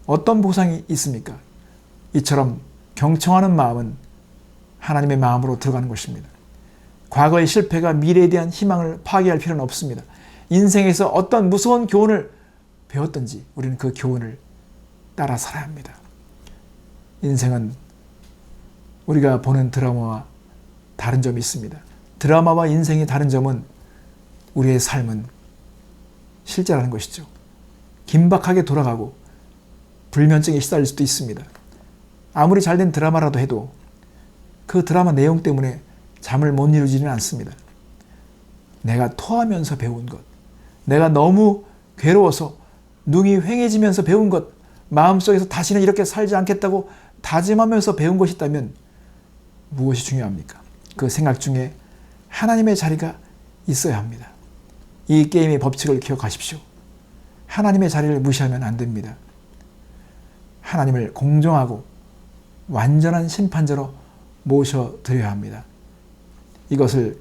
어떤 보상이 있습니까? 이처럼 경청하는 마음은 하나님의 마음으로 들어가는 것입니다. 과거의 실패가 미래에 대한 희망을 파괴할 필요는 없습니다. 인생에서 어떤 무서운 교훈을 배웠든지 우리는 그 교훈을 따라 살아야 합니다. 인생은 우리가 보는 드라마와 다른 점이 있습니다. 드라마와 인생의 다른 점은 우리의 삶은 실제라는 것이죠. 긴박하게 돌아가고 불면증에 시달릴 수도 있습니다. 아무리 잘된 드라마라도 해도 그 드라마 내용 때문에 잠을 못 이루지는 않습니다. 내가 토하면서 배운 것, 내가 너무 괴로워서 눈이 휑해지면서 배운 것, 마음속에서 다시는 이렇게 살지 않겠다고 다짐하면서 배운 것이 있다면 무엇이 중요합니까? 그 생각 중에 하나님의 자리가 있어야 합니다. 이 게임의 법칙을 기억하십시오. 하나님의 자리를 무시하면 안 됩니다. 하나님을 공정하고 완전한 심판자로 모셔드려야 합니다. 이것을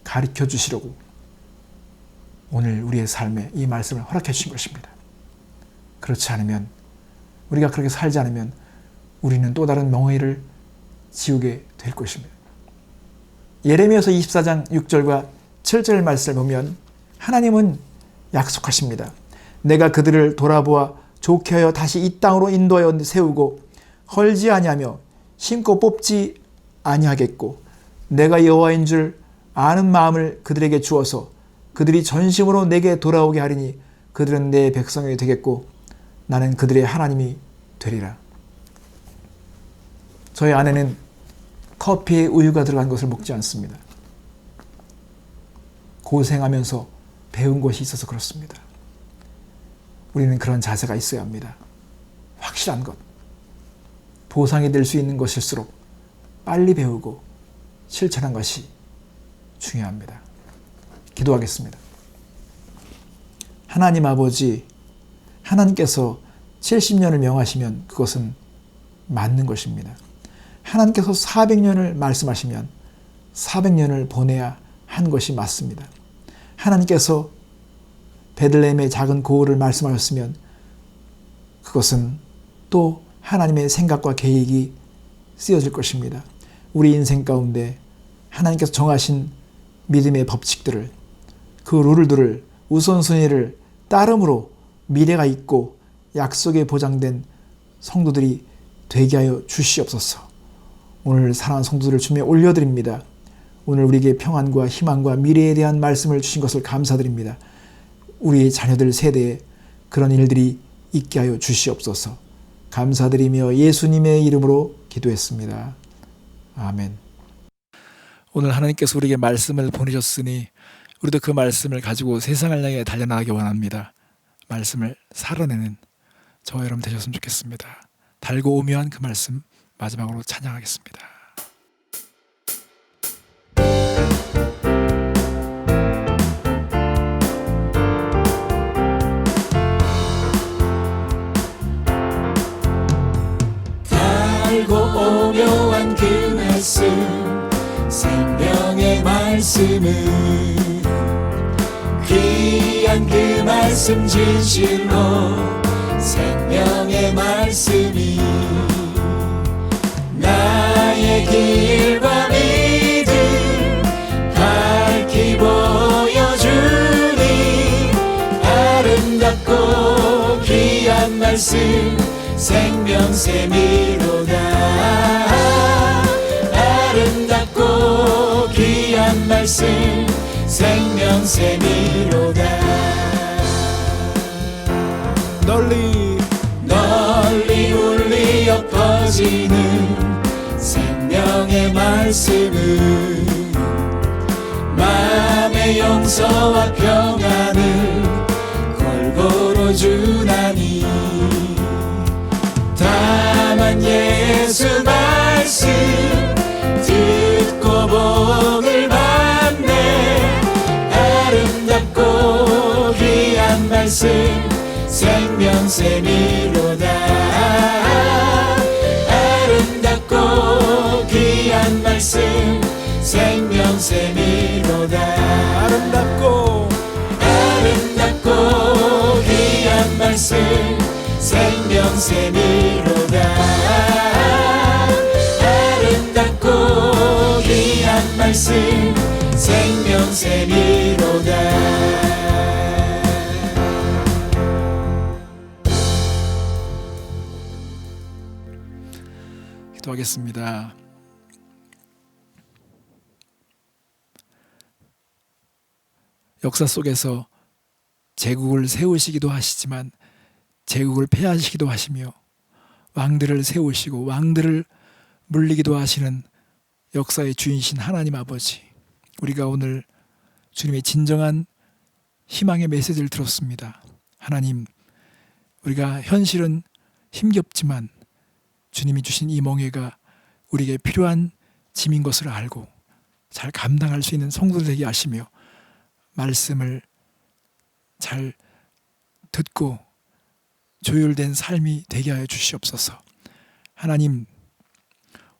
가르쳐 주시려고 오늘 우리의 삶에 이 말씀을 허락해 주신 것입니다. 그렇지 않으면, 우리가 그렇게 살지 않으면 우리는 또 다른 멍에를 지우게 될 것입니다. 예레미야서 24장 6절과 7절 말씀을 보면 하나님은 약속하십니다. 내가 그들을 돌아보아 좋게 하여 다시 이 땅으로 인도하여 세우고 헐지 아니하며 심고 뽑지 아니하겠고 내가 여호와인 줄 아는 마음을 그들에게 주어서 그들이 전심으로 내게 돌아오게 하리니 그들은 내 백성이 되겠고 나는 그들의 하나님이 되리라. 저희 아내는 커피에 우유가 들어간 것을 먹지 않습니다. 고생하면서 배운 것이 있어서 그렇습니다. 우리는 그런 자세가 있어야 합니다. 확실한 것, 보상이 될 수 있는 것일수록 빨리 배우고 실천한 것이 중요합니다. 기도하겠습니다. 하나님 아버지, 하나님께서 70년을 명하시면 그것은 맞는 것입니다. 하나님께서 400년을 말씀하시면 400년을 보내야 한 것이 맞습니다. 하나님께서 베들레헴의 작은 고을을 말씀하셨으면 그것은 또 하나님의 생각과 계획이 쓰여질 것입니다. 우리 인생 가운데 하나님께서 정하신 믿음의 법칙들을, 그 룰들을, 우선순위를 따름으로 미래가 있고 약속에 보장된 성도들이 되게 하여 주시옵소서. 오늘 사랑하는 성도들을 주님에 올려드립니다. 오늘 우리에게 평안과 희망과 미래에 대한 말씀을 주신 것을 감사드립니다. 우리의 자녀들 세대에 그런 일들이 있게 하여 주시옵소서. 감사드리며 예수님의 이름으로 기도했습니다. 아멘. 오늘 하나님께서 우리에게 말씀을 보내셨으니 우리도 그 말씀을 가지고 세상을 향해 달려나가기 원합니다. 말씀을 살아내는 저와 여러분 되셨으면 좋겠습니다. 달고 오묘한 그 말씀 마지막으로 찬양하겠습니다. 달고 오묘한 그 말씀, 생명의 말씀은 귀한 그 말씀 진실로 생명의 말씀이 나의 길과 믿음 밝히 보여주니 아름답고 귀한 말씀 생명샘이로다. 아름답고 귀한 말씀 생명샘이로다. 널리 울리어 퍼지는 생명의 말씀은 마음의 용서와 평안을 골고루 주나니 다만 예수 말씀 듣고 복을 받네. 아름답고 귀한 말씀 생명샘이로다. 아름답고 귀한 말씀 생명샘이로다. 아름답고 귀한 말씀 생명샘이로다. 아름답고 귀한 말씀 생명샘이로다. 기도하겠습니다. 역사 속에서 제국을 세우시기도 하시지만 제국을 폐하시기도 하시며 왕들을 세우시고 왕들을 물리기도 하시는 역사의 주인이신 하나님 아버지, 우리가 오늘 주님의 진정한 희망의 메시지를 들었습니다. 하나님, 우리가 현실은 힘겹지만 주님이 주신 이 멍에가 우리에게 필요한 짐인 것을 알고 잘 감당할 수 있는 성도들 되게 하시며 말씀을 잘 듣고 조율된 삶이 되게 하여 주시옵소서. 하나님,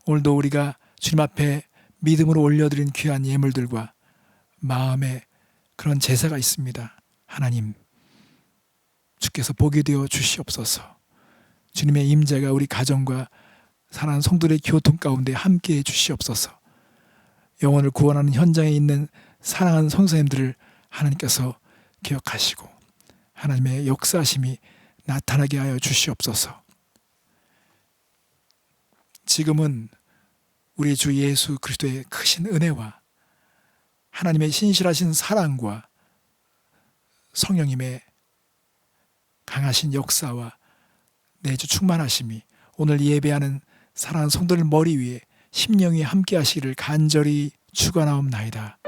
오늘도 우리가 주님 앞에 믿음으로 올려드린 귀한 예물들과 마음에 그런 제사가 있습니다. 하나님, 주께서 보게 되어 주시옵소서. 주님의 임재가 우리 가정과 사랑하는 성도들의 교통 가운데 함께해 주시옵소서. 영혼을 구원하는 현장에 있는 사랑하는 성도님들을 하나님께서 기억하시고 하나님의 역사심이 나타나게 하여 주시옵소서. 지금은 우리 주 예수 그리스도의 크신 은혜와 하나님의 신실하신 사랑과 성령님의 강하신 역사와 내주 충만하심이 오늘 예배하는 사랑하는 성도들 머리 위에 심령이 함께 하시기를 간절히 축원하옵나이다.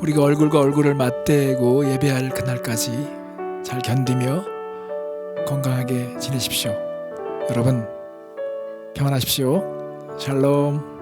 우리가 얼굴과 얼굴을 맞대고 예배할 그날까지 잘 견디며 건강하게 지내십시오. 여러분 평안하십시오. 샬롬.